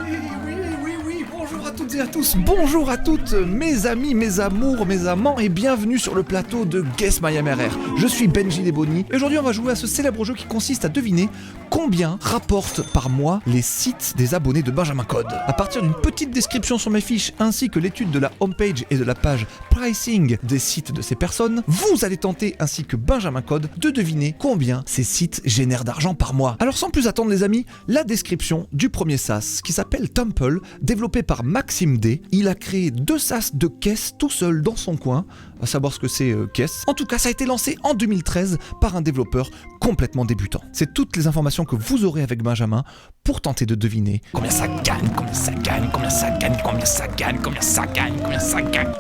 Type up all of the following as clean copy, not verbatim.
Oui, bonjour à toutes et à tous, bonjour à toutes mes amis, mes amours, mes amants et bienvenue sur le plateau de Guess My MRR. Je suis Benji Leboni et aujourd'hui on va jouer à ce célèbre jeu qui consiste à deviner combien rapportent par mois les sites des abonnés de Benjamin Code. À partir d'une petite description sur mes fiches ainsi que l'étude de la homepage et de la page pricing des sites de ces personnes, vous allez tenter ainsi que Benjamin Code de deviner combien ces sites génèrent d'argent par mois. Alors sans plus attendre les amis, la description du premier SaaS qui s'appelle Temple, développé par Maxime D. Il a créé 2 SaaS de caisse tout seul dans son coin, à savoir ce que c'est caisse. En tout cas, ça a été lancé en 2013 par un développeur complètement débutant. C'est toutes les informations que vous aurez avec Benjamin pour tenter de deviner combien ça gagne, combien ça gagne, combien ça gagne, combien ça gagne, combien ça gagne, combien ça gagne.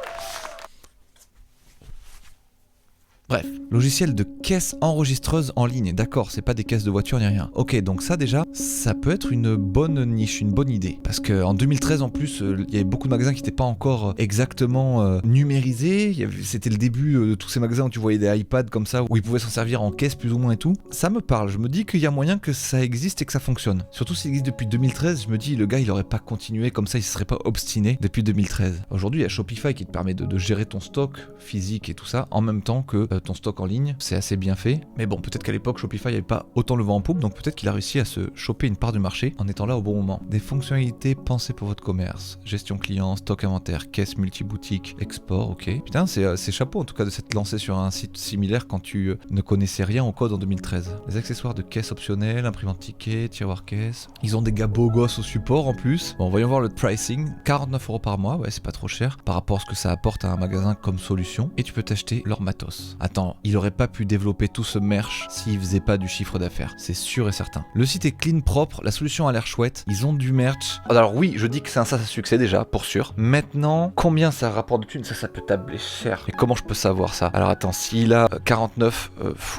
Bref, logiciel de caisse enregistreuse en ligne, d'accord, c'est pas des caisses de voiture ni rien. Ok, donc ça déjà, ça peut être une bonne niche, une bonne idée. Parce qu'en 2013 en plus, il y avait beaucoup de magasins qui n'étaient pas encore exactement numérisés. C'était le début de tous ces magasins où tu voyais des iPads comme ça, où ils pouvaient s'en servir en caisse plus ou moins et tout. Ça me parle, je me dis qu'il y a moyen que ça existe et que ça fonctionne. Surtout s'il existe depuis 2013, je me dis le gars il aurait pas continué comme ça, il se serait pas obstiné depuis 2013. Aujourd'hui il y a Shopify qui te permet de gérer ton stock physique et tout ça en même temps que ton stock en ligne, c'est assez bien fait. Mais bon, peut-être qu'à l'époque, Shopify n'avait pas autant le vent en poupe, donc peut-être qu'il a réussi à se choper une part du marché en étant là au bon moment. Des fonctionnalités pensées pour votre commerce, gestion client, stock inventaire, caisse multiboutique, export, ok. Putain, c'est chapeau en tout cas de s'être lancé sur un site similaire quand tu ne connaissais rien au code en 2013. Les accessoires de caisse optionnels, imprimante ticket, tiroir caisse. Ils ont des gars beaux gosses au support en plus. Bon, voyons voir le pricing. 49€ par mois, ouais, c'est pas trop cher par rapport à ce que ça apporte à un magasin comme solution. Et tu peux t'acheter leur matos. Attends, il aurait pas pu développer tout ce merch s'il faisait pas du chiffre d'affaires, c'est sûr et certain. Le site est clean, propre, la solution a l'air chouette, ils ont du merch. Alors oui, je dis que c'est un SaaS à succès déjà, pour sûr. Maintenant, combien ça rapporte de thunes, ça peut tabler cher. Et comment je peux savoir ça? Alors attends, s'il a 49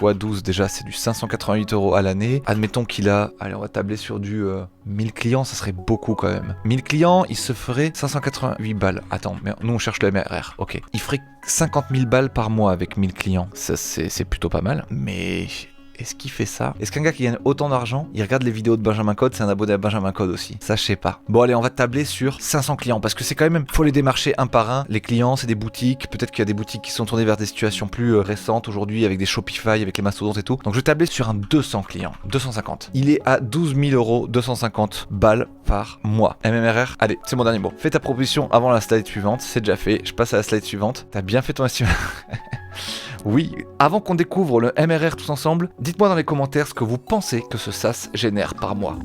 x 12 déjà, c'est du 588€ à l'année. Admettons qu'il a, allez on va tabler sur du 1000 clients, ça serait beaucoup quand même. 1000 clients, il se ferait 588 balles. Attends, mais nous on cherche le MRR, ok. Il ferait 50 000 balles par mois avec 1000 clients. Ça, c'est plutôt pas mal. Mais est-ce qu'il fait ça? Est-ce qu'un gars qui gagne autant d'argent, il regarde les vidéos de Benjamin Code, c'est un abonné à Benjamin Code aussi? Ça, je sais pas. Bon, allez, on va tabler sur 500 clients parce que c'est quand même, faut les démarcher un par un. Les clients, c'est des boutiques. Peut-être qu'il y a des boutiques qui sont tournées vers des situations plus récentes aujourd'hui avec des Shopify, avec les mastodontes et tout. Donc, je vais tabler sur un 200 clients. 250. Il est à 12 000 €, 250 balles par mois. MMRR, allez, c'est mon dernier mot. Fais ta proposition avant la slide suivante. C'est déjà fait. Je passe à la slide suivante. T'as bien fait ton estimation. Oui, avant qu'on découvre le MRR tous ensemble, dites-moi dans les commentaires ce que vous pensez que ce SaaS génère par mois.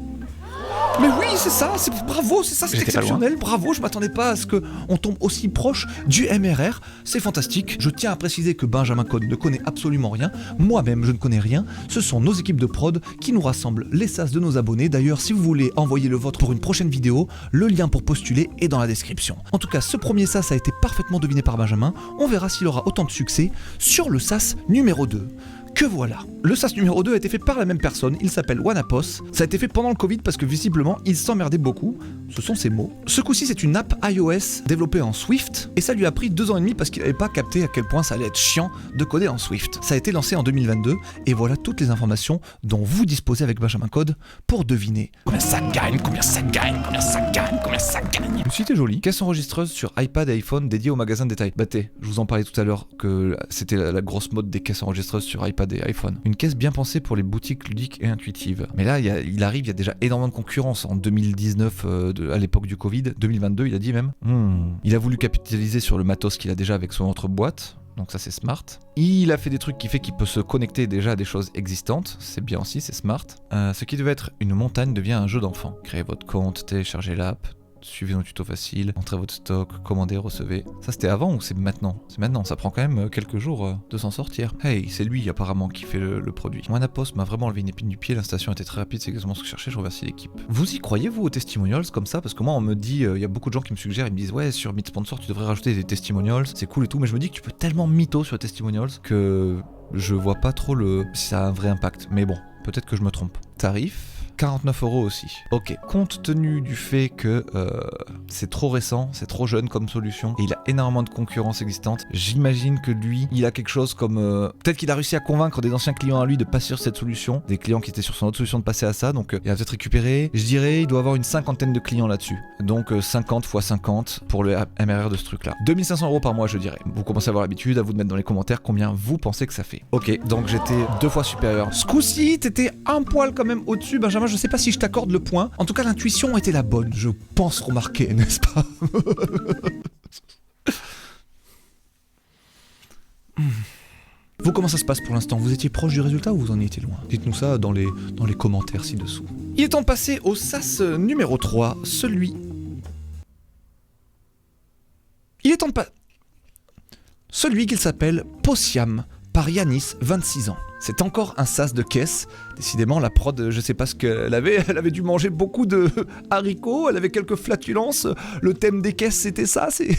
Mais oui, c'est ça, bravo, c'est ça, c'est exceptionnel, bravo, je m'attendais pas à ce qu'on tombe aussi proche du MRR, c'est fantastique. Je tiens à préciser que Benjamin Code ne connaît absolument rien, moi-même je ne connais rien, ce sont nos équipes de prod qui nous rassemblent les SaaS de nos abonnés. D'ailleurs, si vous voulez envoyer le vôtre pour une prochaine vidéo, le lien pour postuler est dans la description. En tout cas, ce premier SaaS a été parfaitement deviné par Benjamin, on verra s'il aura autant de succès sur le SaaS numéro 2. Que voilà. Le SaaS numéro 2 a été fait par la même personne, il s'appelle Wanapos. Ça a été fait pendant le Covid parce que visiblement, il s'emmerdait beaucoup. Ce sont ses mots. Ce coup-ci, c'est une app iOS développée en Swift et ça lui a pris 2 ans et demi parce qu'il n'avait pas capté à quel point ça allait être chiant de coder en Swift. Ça a été lancé en 2022 et voilà toutes les informations dont vous disposez avec Benjamin Code pour deviner combien ça gagne, combien ça gagne, combien ça gagne, combien ça gagne. Le site est joli. Caisse enregistreuse sur iPad et iPhone dédiée au magasin de détail. Bah je vous en parlais tout à l'heure que c'était la grosse mode des caisses enregistreuses sur iPad et iPhone. Une caisse bien pensée pour les boutiques ludiques et intuitives. Mais là, il y a déjà énormément de concurrence. En 2019, à l'époque du Covid, 2022, il a dit même. Il a voulu capitaliser sur le matos qu'il a déjà avec son autre boîte. Donc ça c'est smart. Il a fait des trucs qui fait qu'il peut se connecter déjà à des choses existantes. C'est bien aussi, c'est smart. Ce qui devait être une montagne devient un jeu d'enfant. Créez votre compte, téléchargez l'app, suivez nos tutos faciles, entrez votre stock, commandez, recevez. Ça c'était avant ou c'est maintenant? C'est maintenant, ça prend quand même quelques jours de s'en sortir. Hey, c'est lui apparemment qui fait le produit. Wanapos m'a vraiment enlevé une épine du pied, l'installation était très rapide, c'est exactement ce que je cherchais, je remercie l'équipe. Vous y croyez vous aux testimonials comme ça? Parce que moi on me dit, il y a beaucoup de gens qui me suggèrent, ils me disent ouais sur Meet Sponsor tu devrais rajouter des testimonials, c'est cool et tout, mais je me dis que tu peux tellement mytho sur les testimonials que je vois pas trop si ça a un vrai impact. Mais bon, peut-être que je me trompe. Tarif 49 € aussi. Ok, compte tenu du fait que c'est trop récent, c'est trop jeune comme solution, et il a énormément de concurrence existante, j'imagine que lui, il a quelque chose comme... peut-être qu'il a réussi à convaincre des anciens clients à lui de passer sur cette solution, des clients qui étaient sur son autre solution de passer à ça, donc il a peut-être récupéré, je dirais, il doit avoir une cinquantaine de clients là-dessus. Donc 50 x 50 pour le MRR de ce truc-là. 2500 € par mois, je dirais. Vous commencez à avoir l'habitude, à vous de mettre dans les commentaires combien vous pensez que ça fait. Ok, donc j'étais 2 fois supérieur. Ce coup-ci, t'étais un poil quand même au-dessus, Benjamin, je sais pas si je t'accorde le point. En tout cas, l'intuition était la bonne, je pense remarquer, n'est-ce pas? Vous, comment ça se passe pour l'instant? Vous étiez proche du résultat ou vous en étiez loin? Dites-nous ça dans les commentaires ci-dessous. Il est temps de passer au SaaS numéro 3, celui... Il est temps de pas... Celui qu'il s'appelle Possiam, par Yanis, 26 ans. C'est encore un SaaS de caisse. Décidément, la prod, je sais pas ce qu'elle avait. Elle avait dû manger beaucoup de haricots, elle avait quelques flatulences. Le thème des caisses, c'était ça, c'est...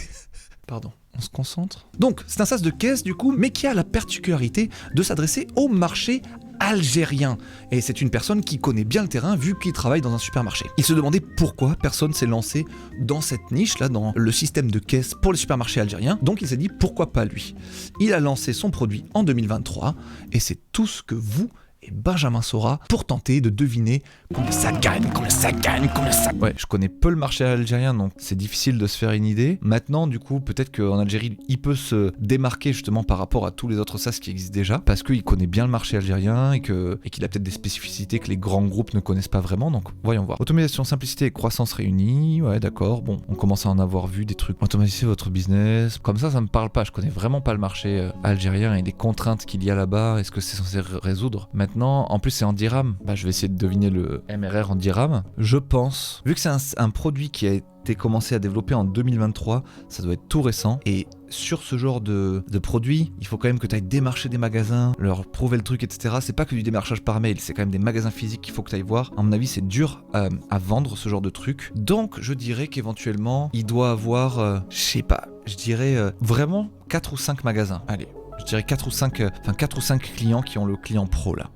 Pardon, on se concentre. Donc, c'est un SaaS de caisse, du coup, mais qui a la particularité de s'adresser au marché algérien. Et c'est une personne qui connaît bien le terrain vu qu'il travaille dans un supermarché. Il se demandait pourquoi personne s'est lancé dans cette niche là, dans le système de caisse pour les supermarchés algériens. Donc il s'est dit pourquoi pas lui. Il a lancé son produit en 2023 et c'est tout ce que vous et Benjamin saura pour tenter de deviner combien ça gagne, combien ça gagne, combien ça... Ouais, je connais peu le marché algérien, donc c'est difficile de se faire une idée. Maintenant, du coup, peut-être qu'en Algérie, il peut se démarquer justement par rapport à tous les autres SaaS qui existent déjà, parce qu'il connaît bien le marché algérien et qu'il a peut-être des spécificités que les grands groupes ne connaissent pas vraiment, donc voyons voir. Automatisation, simplicité et croissance réunies, ouais d'accord, bon, on commence à en avoir vu des trucs. Automatiser votre business, comme ça me parle pas, je connais vraiment pas le marché algérien et les contraintes qu'il y a là-bas, est-ce que c'est censé résoudre. Maintenant, en plus c'est en dirham, bah je vais essayer de deviner le MRR en dirham. Je pense, vu que c'est un produit qui a été commencé à développer en 2023, ça doit être tout récent, et sur ce genre de produit, il faut quand même que tu ailles démarcher des magasins, leur prouver le truc, etc. C'est pas que du démarchage par mail, c'est quand même des magasins physiques qu'il faut que tu ailles voir. À mon avis, c'est dur à vendre ce genre de truc. Donc, je dirais qu'éventuellement, il doit avoir, je sais pas, je dirais vraiment 4 ou 5 magasins. Allez, je dirais 4 ou 5 clients qui ont le client pro là.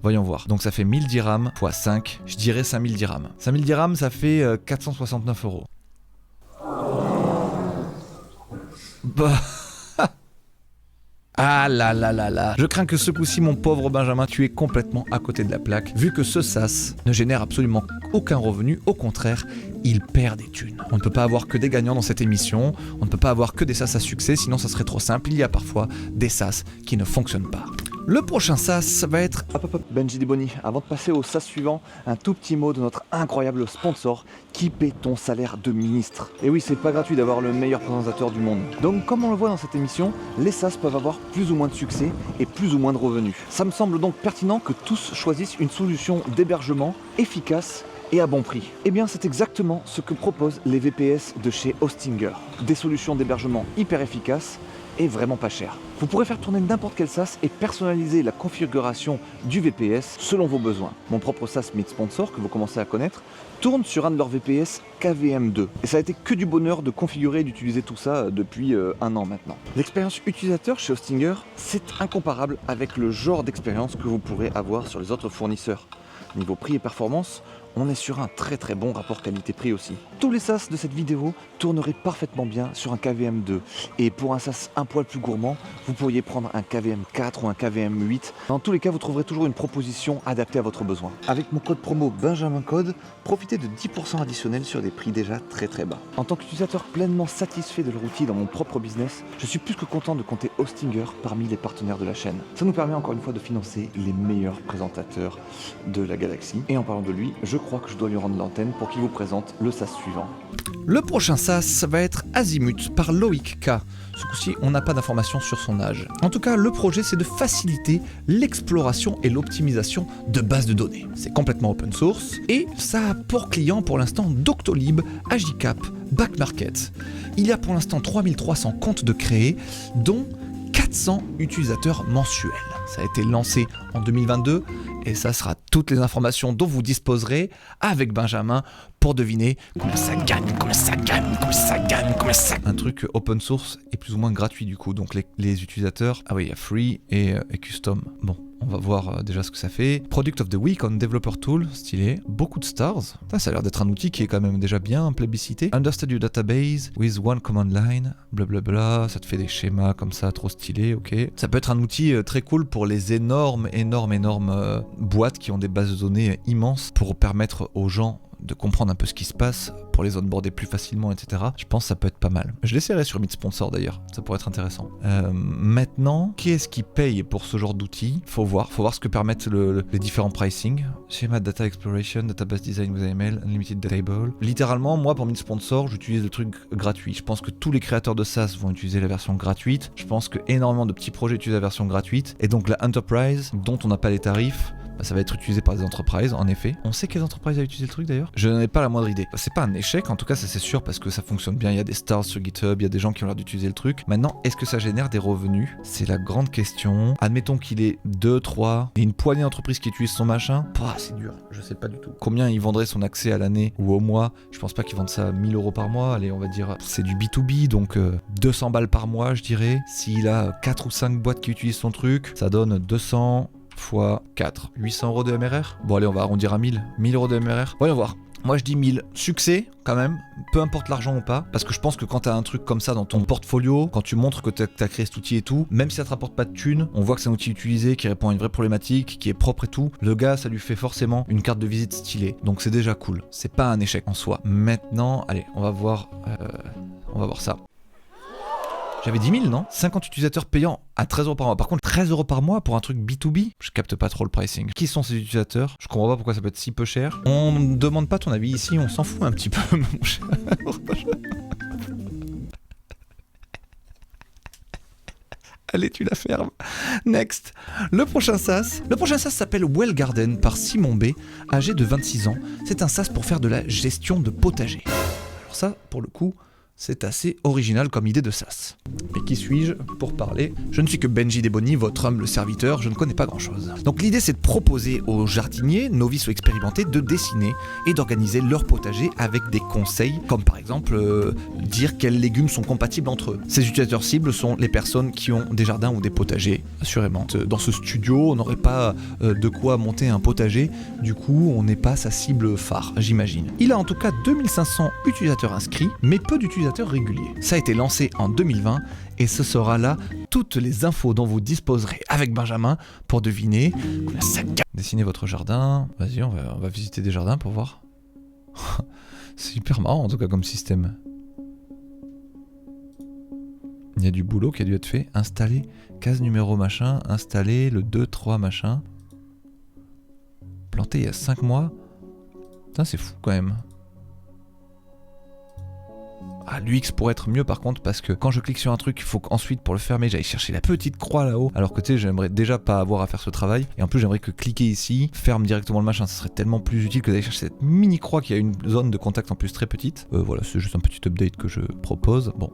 Voyons voir. Donc ça fait 1000 dirhams x 5, je dirais 5000 dirhams. 5000 dirhams, ça fait 469 €. Bah... Ah là là là là. Je crains que ce coup-ci, mon pauvre Benjamin, tu es complètement à côté de la plaque, vu que ce SaaS ne génère absolument aucun revenu, au contraire, il perd des thunes. On ne peut pas avoir que des gagnants dans cette émission, on ne peut pas avoir que des SaaS à succès, sinon ça serait trop simple, il y a parfois des SaaS qui ne fonctionnent pas. Le prochain SaaS, ça va être... Hop, Benji Diboni, avant de passer au SaaS suivant, un tout petit mot de notre incroyable sponsor qui paie ton salaire de ministre. Et oui, c'est pas gratuit d'avoir le meilleur présentateur du monde. Donc comme on le voit dans cette émission, les SaaS peuvent avoir plus ou moins de succès et plus ou moins de revenus. Ça me semble donc pertinent que tous choisissent une solution d'hébergement efficace et à bon prix. Eh bien c'est exactement ce que proposent les VPS de chez Hostinger. Des solutions d'hébergement hyper efficaces et vraiment pas cher. Vous pourrez faire tourner n'importe quel SaaS et personnaliser la configuration du VPS selon vos besoins. Mon propre SaaS Meet Sponsor, que vous commencez à connaître, tourne sur un de leurs VPS KVM2. Et ça a été que du bonheur de configurer et d'utiliser tout ça depuis 1 an maintenant. L'expérience utilisateur chez Hostinger, c'est incomparable avec le genre d'expérience que vous pourrez avoir sur les autres fournisseurs. Niveau prix et performance, on est sur un très bon rapport qualité-prix aussi. Tous les SaaS de cette vidéo tourneraient parfaitement bien sur un KVM2. Et pour un SaaS un poil plus gourmand, vous pourriez prendre un KVM4 ou un KVM8. Dans tous les cas, vous trouverez toujours une proposition adaptée à votre besoin. Avec mon code promo BenjaminCode, profitez de 10% additionnels sur des prix déjà très bas. En tant qu'utilisateur pleinement satisfait de leur outil dans mon propre business, je suis plus que content de compter Hostinger parmi les partenaires de la chaîne. Ça nous permet encore une fois de financer les meilleurs présentateurs de la galaxie. Et en parlant de lui, je crois que je dois lui rendre l'antenne pour qu'il vous présente le SaaS suivant. Le prochain SaaS, ça va être Azimut par Loïc K. Ce coup-ci, on n'a pas d'informations sur son âge. En tout cas, le projet, c'est de faciliter l'exploration et l'optimisation de bases de données. C'est complètement open source et ça a pour client pour l'instant Doctolib, Agicap, Backmarket. Il y a pour l'instant 3300 comptes de créés, dont 400 utilisateurs mensuels. Ça a été lancé en 2022 et ça sera toutes les informations dont vous disposerez avec Benjamin pour deviner combien ça gagne, combien ça gagne, combien ça gagne, combien ça... Un truc open source et plus ou moins gratuit du coup, donc les utilisateurs... Ah oui, il y a free et custom. Bon, On va voir déjà ce que ça fait. Product of the Week on Developer Tool, stylé. Beaucoup de stars. Ça a l'air d'être un outil qui est quand même déjà bien plébiscité. Understand your database with one command line, blablabla. Ça te fait des schémas comme ça, trop stylé, ok. Ça peut être un outil très cool pour les énormes boîtes qui ont des bases de données immenses pour permettre aux gens de comprendre un peu ce qui se passe, pour les onboarder plus facilement, etc. Je pense que ça peut être pas mal. Je l'essaierai sur Meet Sponsor d'ailleurs, ça pourrait être intéressant. Maintenant, qui est-ce qui paye pour ce genre d'outils ? Faut voir ce que permettent les différents pricing. Schéma Data Exploration, Database Design with AML, Unlimited Table. Littéralement, moi pour Meet Sponsor, j'utilise le truc gratuit. Je pense que tous les créateurs de SaaS vont utiliser la version gratuite. Je pense que énormément de petits projets utilisent la version gratuite. Et donc la Enterprise, dont on n'a pas les tarifs, ça va être utilisé par des entreprises, en effet. On sait quelles entreprises a utilisé le truc d'ailleurs ? Je n'en ai pas la moindre idée. C'est pas un échec, en tout cas ça c'est sûr parce que ça fonctionne bien. Il y a des stars sur GitHub, il y a des gens qui ont l'air d'utiliser le truc. Maintenant, est-ce que ça génère des revenus ? C'est la grande question. Admettons qu'il ait 2, 3 et une poignée d'entreprises qui utilisent son machin. C'est dur, je sais pas du tout. Combien il vendrait son accès à l'année ou au mois ? Je pense pas qu'il vende ça 1000 € par mois. Allez, on va dire, c'est du B2B, donc 200 balles par mois, je dirais. S'il a 4 ou 5 boîtes qui utilisent son truc, ça donne 200 x 4, 800 € de MRR. Bon allez, on va arrondir à 1000 € de MRR. Voyons voir. Moi je dis 1000. Succès quand même, peu importe l'argent ou pas, parce que je pense que quand t'as un truc comme ça dans ton portfolio, quand tu montres que t'as créé cet outil et tout, même si ça te rapporte pas de thunes, on voit que c'est un outil utilisé, qui répond à une vraie problématique, qui est propre et tout, le gars ça lui fait forcément une carte de visite stylée. Donc c'est déjà cool. C'est pas un échec en soi. Maintenant, allez, on va voir ça. J'avais 10 000, non ? 50 utilisateurs payants à 13 € par mois. Par contre, 13 € par mois pour un truc B2B, je capte pas trop le pricing. Qui sont ces utilisateurs ? Je comprends pas pourquoi ça peut être si peu cher. On ne demande pas ton avis ici, on s'en fout un petit peu, mon cher. Allez, tu la fermes. Next. Le prochain SaaS s'appelle Well Garden par Simon B, âgé de 26 ans. C'est un SaaS pour faire de la gestion de potager. Alors ça, pour le coup, c'est assez original comme idée de SaaS. Mais qui suis-je pour parler ? Je ne suis que Benji Deboni, votre humble serviteur, je ne connais pas grand-chose. Donc l'idée c'est de proposer aux jardiniers, novices ou expérimentés, de dessiner et d'organiser leur potager avec des conseils, comme par exemple dire quels légumes sont compatibles entre eux. Ces utilisateurs cibles sont les personnes qui ont des jardins ou des potagers, assurément. Dans ce studio, on n'aurait pas de quoi monter un potager, du coup on n'est pas sa cible phare, j'imagine. Il a en tout cas 2500 utilisateurs inscrits, mais peu d'utilisateurs réguliers. Ça a été lancé en 2020 et ce sera là toutes les infos dont vous disposerez avec Benjamin pour deviner combien ça gagne. Dessinez votre jardin. Vas-y, on va visiter des jardins pour voir. C'est hyper marrant en tout cas comme système. Il y a du boulot qui a dû être fait. Installer, case numéro machin, installer le 2, 3 machin. Planté il y a 5 mois. Putain, c'est fou quand même. L'UX pourrait être mieux par contre parce que quand je clique sur un truc, il faut qu'ensuite pour le fermer j'aille chercher la petite croix là-haut, alors que tu sais j'aimerais déjà pas avoir à faire ce travail et en plus j'aimerais que cliquer ici ferme directement le machin, ça serait tellement plus utile que d'aller chercher cette mini croix qui a une zone de contact en plus très petite. Voilà, c'est juste un petit update que je propose. Bon,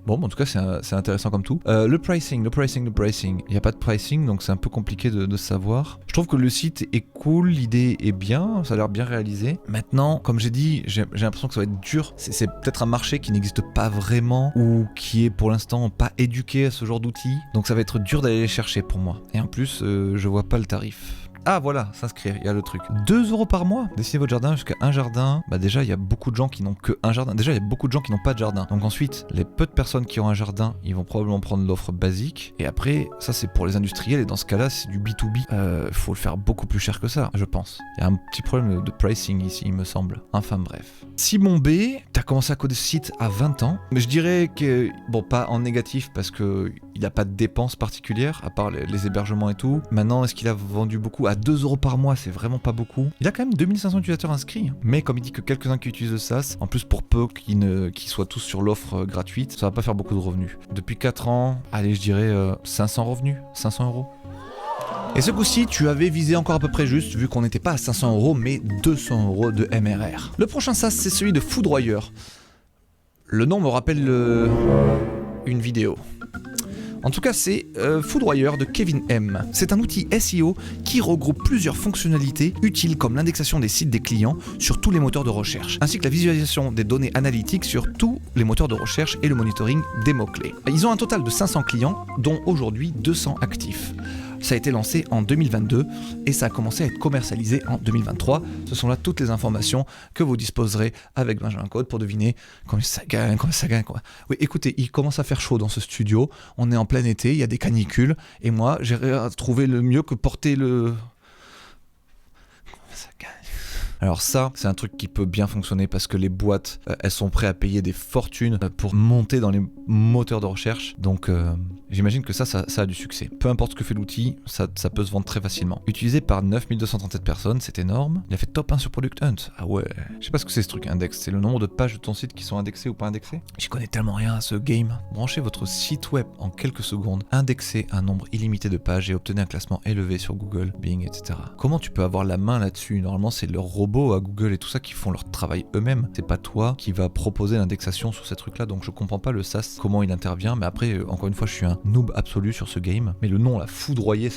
en tout cas, c'est intéressant comme tout. Le pricing. Il n'y a pas de pricing, donc c'est un peu compliqué de savoir. Je trouve que le site est cool, l'idée est bien, ça a l'air bien réalisé. Maintenant, comme j'ai dit, j'ai l'impression que ça va être dur. C'est peut-être un marché qui n'existe pas vraiment ou qui est pour l'instant pas éduqué à ce genre d'outils. Donc ça va être dur d'aller les chercher pour moi. Et en plus, je vois pas le tarif. Ah voilà, s'inscrire, il y a le truc. 2 € par mois. Dessinez votre jardin jusqu'à un jardin. Déjà, il y a beaucoup de gens qui n'ont que un jardin. Déjà, il y a beaucoup de gens qui n'ont pas de jardin. Donc ensuite, les peu de personnes qui ont un jardin, ils vont probablement prendre l'offre basique. Et après, ça c'est pour les industriels. Et dans ce cas-là, c'est du B2B. Faut le faire beaucoup plus cher que ça, je pense. Il y a un petit problème de pricing ici, il me semble. Enfin bref. Simon B, t'as commencé à coder ce site à 20 ans. Mais je dirais que, bon, pas en négatif parce que il n'a pas de dépenses particulières, à part les hébergements et tout. Maintenant, est-ce qu'il a vendu beaucoup ? À 2 € par mois, c'est vraiment pas beaucoup. Il a quand même 2500 utilisateurs inscrits. Mais comme il dit que quelques-uns qui utilisent le SaaS, en plus pour peu qu'ils soient tous sur l'offre gratuite, ça va pas faire beaucoup de revenus. Depuis 4 ans, allez, je dirais 500 revenus, 500 €. Et ce coup-ci, tu avais visé encore à peu près juste, vu qu'on n'était pas à 500 € mais 200 € de MRR. Le prochain SaaS, c'est celui de Foudroyeur. Le nom me rappelle une vidéo. En tout cas, c'est Foudroyeur de Kevin M. C'est un outil SEO qui regroupe plusieurs fonctionnalités utiles comme l'indexation des sites des clients sur tous les moteurs de recherche, ainsi que la visualisation des données analytiques sur tous les moteurs de recherche et le monitoring des mots-clés. Ils ont un total de 500 clients, dont aujourd'hui 200 actifs. Ça a été lancé en 2022 et ça a commencé à être commercialisé en 2023. Ce sont là toutes les informations que vous disposerez avec Benjamin Code pour deviner combien ça gagne, quoi. Oui, écoutez, il commence à faire chaud dans ce studio. On est en plein été, il y a des canicules et moi, j'ai trouvé le mieux que porter le... Combien ça gagne ? Alors ça, c'est un truc qui peut bien fonctionner parce que les boîtes, elles sont prêtes à payer des fortunes pour monter dans les moteurs de recherche. Donc j'imagine que ça a du succès. Peu importe ce que fait l'outil, ça peut se vendre très facilement. Utilisé par 9237 personnes, c'est énorme. Il a fait top 1 sur Product Hunt. Ah ouais. Je sais pas ce que c'est ce truc index. C'est le nombre de pages de ton site qui sont indexées ou pas indexées. J'y connais tellement rien à ce game. Branchez votre site web en quelques secondes, indexez un nombre illimité de pages et obtenez un classement élevé sur Google, Bing, etc. Comment tu peux avoir la main là-dessus ? Normalement, c'est le robot à Google et tout ça qui font leur travail eux-mêmes. C'est pas toi qui va proposer l'indexation sur ces trucs-là, donc je comprends pas le SaaS, comment il intervient, mais après, encore une fois, je suis un noob absolu sur ce game, mais le nom, la foudroyer,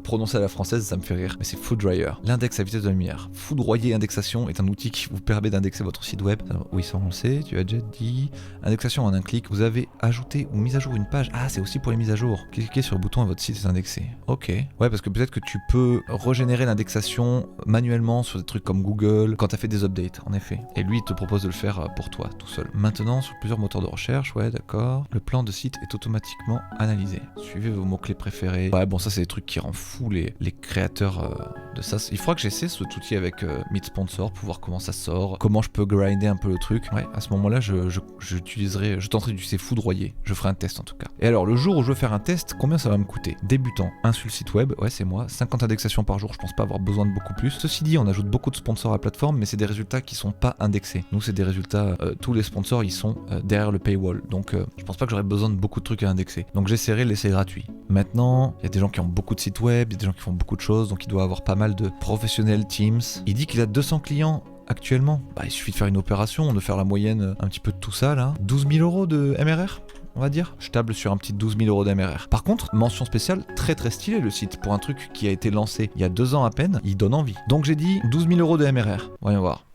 prononcer à la française, ça me fait rire, mais c'est Foodryer. L'index à vitesse de la lumière. Foudroyer indexation est un outil qui vous permet d'indexer votre site web. Oui, ça on le sait, tu as déjà dit. Indexation en un clic, vous avez ajouté ou mis à jour une page. Ah, c'est aussi pour les mises à jour. Cliquez sur le bouton et votre site est indexé. Ok. Ouais, parce que peut-être que tu peux régénérer l'indexation manuellement sur des trucs comme Google quand tu as fait des updates, en effet. Et lui, il te propose de le faire pour toi, tout seul. Maintenant, sur plusieurs moteurs de recherche, ouais, d'accord. Le plan de site est automatiquement analysé. Suivez vos mots-clés préférés. Ouais, bon, ça, c'est des trucs qui rendent fou les créateurs de ça. Il faudra que j'essaie cet outil avec Meet Sponsor pour voir comment ça sort, comment je peux grinder un peu le truc. Ouais, à ce moment-là, je tenterai d'utiliser Foudroyer. Je ferai un test en tout cas. Et alors, le jour où je veux faire un test, combien ça va me coûter ? Débutant, un seul site web, ouais, c'est moi. 50 indexations par jour, je pense pas avoir besoin de beaucoup plus. Ceci dit, on ajoute beaucoup de sponsors à la plateforme, mais c'est des résultats qui sont pas indexés. Nous, c'est des résultats, tous les sponsors, ils sont derrière le paywall. Donc, je pense pas que j'aurais besoin de beaucoup de trucs à indexer. Donc, j'essaierai de laisser gratuit. Maintenant, il y a des gens qui ont beaucoup de sites web, il y a des gens qui font beaucoup de choses, donc il doit avoir pas mal de professionnels Teams. Il dit qu'il a 200 clients actuellement. Bah, il suffit de faire une opération, de faire la moyenne un petit peu de tout ça, là. 12 000 euros de MRR, on va dire. Je table sur un petit 12 000 euros d'MRR. Par contre, mention spéciale, très très stylé le site. Pour un truc qui a été lancé il y a 2 ans à peine, il donne envie. Donc j'ai dit 12 000 euros de MRR. Voyons voir.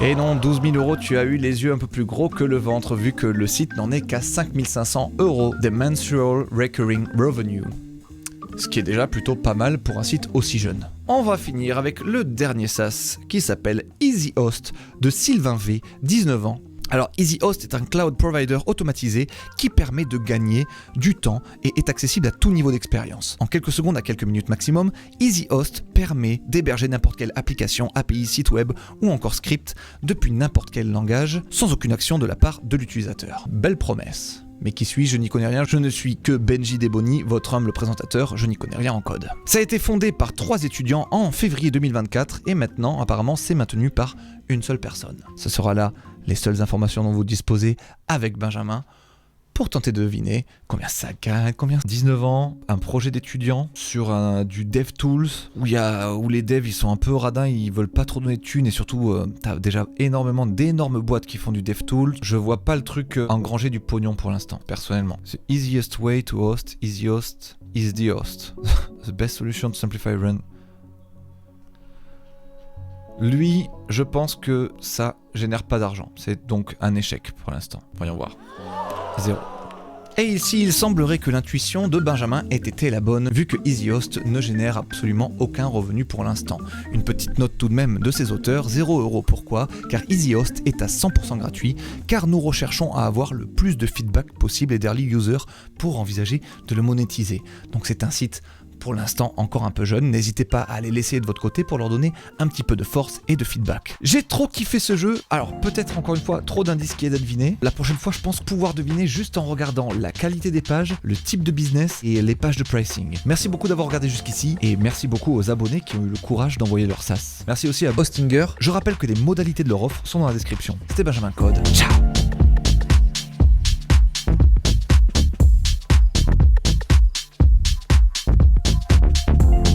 Et non, 12 000 euros, tu as eu les yeux un peu plus gros que le ventre, vu que le site n'en est qu'à 5 500 euros de mensual recurring revenue. Ce qui est déjà plutôt pas mal pour un site aussi jeune. On va finir avec le dernier SaaS qui s'appelle EasyHost de Sylvain V, 19 ans. Alors EasyHost est un cloud provider automatisé qui permet de gagner du temps et est accessible à tout niveau d'expérience. En quelques secondes à quelques minutes maximum, EasyHost permet d'héberger n'importe quelle application, API, site web ou encore script depuis n'importe quel langage sans aucune action de la part de l'utilisateur. Belle promesse. Mais qui suis-je ? Je n'y connais rien, je ne suis que Benji Deboni, votre humble présentateur, je n'y connais rien en code. Ça a été fondé par 3 étudiants en février 2024 et maintenant, apparemment, c'est maintenu par une seule personne. Ce sera là les seules informations dont vous disposez avec Benjamin pour tenter de deviner combien ça gagne, combien 19 ans, un projet d'étudiant sur du DevTools où les devs ils sont un peu radins, ils veulent pas trop donner de thunes et surtout t'as déjà d'énormes boîtes qui font du DevTools. Je vois pas le truc engranger du pognon pour l'instant, personnellement. The easiest way to host, EasyHost is the host. The best solution to simplify run. Lui, je pense que ça génère pas d'argent. C'est donc un échec pour l'instant. Voyons voir. 0. Et ici, il semblerait que l'intuition de Benjamin ait été la bonne, vu que EasyHost ne génère absolument aucun revenu pour l'instant. Une petite note tout de même de ses auteurs, 0 €. Pourquoi ? Car EasyHost est à 100% gratuit, car nous recherchons à avoir le plus de feedback possible et d'early users pour envisager de le monétiser. Donc c'est un site pour l'instant encore un peu jeune, n'hésitez pas à les laisser de votre côté pour leur donner un petit peu de force et de feedback. J'ai trop kiffé ce jeu, alors peut-être encore une fois trop d'indices qui aident à deviner. La prochaine fois je pense pouvoir deviner juste en regardant la qualité des pages, le type de business et les pages de pricing. Merci beaucoup d'avoir regardé jusqu'ici et merci beaucoup aux abonnés qui ont eu le courage d'envoyer leur SaaS. Merci aussi à Hostinger, je rappelle que les modalités de leur offre sont dans la description. C'était Benjamin Code, ciao.